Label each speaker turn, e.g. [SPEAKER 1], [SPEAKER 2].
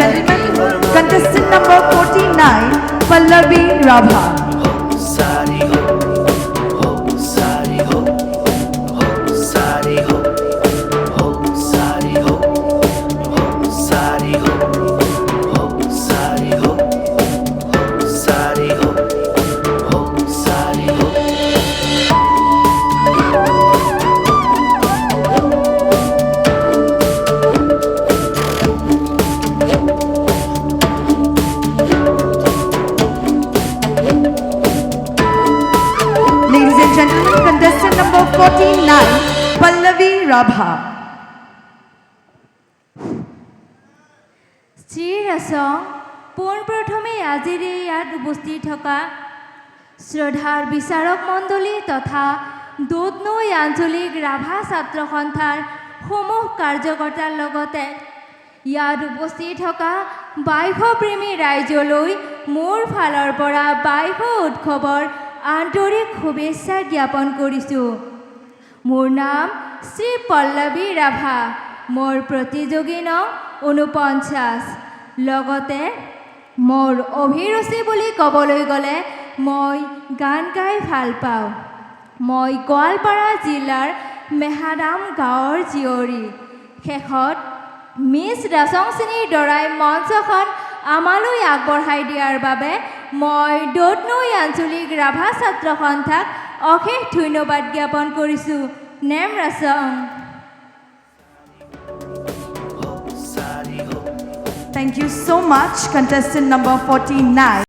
[SPEAKER 1] and gentlemen, contestant number 49, Pallavi Rabha. Ladies and gentlemen, contestant number 49, Pallavi Rabha.
[SPEAKER 2] শ্রীরসং পোনপ্রথমে আজিৰ ইয়াত উপস্থিত থকা শ্ৰদ্ধাৰ বিচাৰক মণ্ডলী তথা দুধনৈ আঞ্চলিক ৰাভা ছাত্ৰ সন্থাৰ সমূহ কাৰ্যকৰ্তাৰ লগতে ইয়াত উপস্থিত থকা বাইশপ্ৰেমী ৰাইজলৈ মোৰ ফালৰ পৰা বাইশ উৎসৱৰ আন্তৰিক শুভেচ্ছা জ্ঞাপন কৰিছোঁ। মোৰ নাম শ্ৰী পল্লৱী ৰাভা, মোৰ প্ৰতিযোগী নং 49। লগতে মোৰ অভিৰুচি বুলি ক'বলৈ গ'লে মই গান গাই ভাল পাওঁ। মই গোৱালপাৰা জিলাৰ মেহাদাম গাঁৱৰ জীয়ৰী। শেষত মিছ ৰাচংচিনীৰ দ্বাৰাই মঞ্চখন আমালৈ আগবঢ়াই দিয়াৰ বাবে মই দুধনৈ আঞ্চলিক ৰাভা ছাত্ৰ সন্থাক অশেষ ধন্যবাদ জ্ঞাপন কৰিছোঁ। Name ৰাচং।
[SPEAKER 1] Thank you so much, contestant number 49.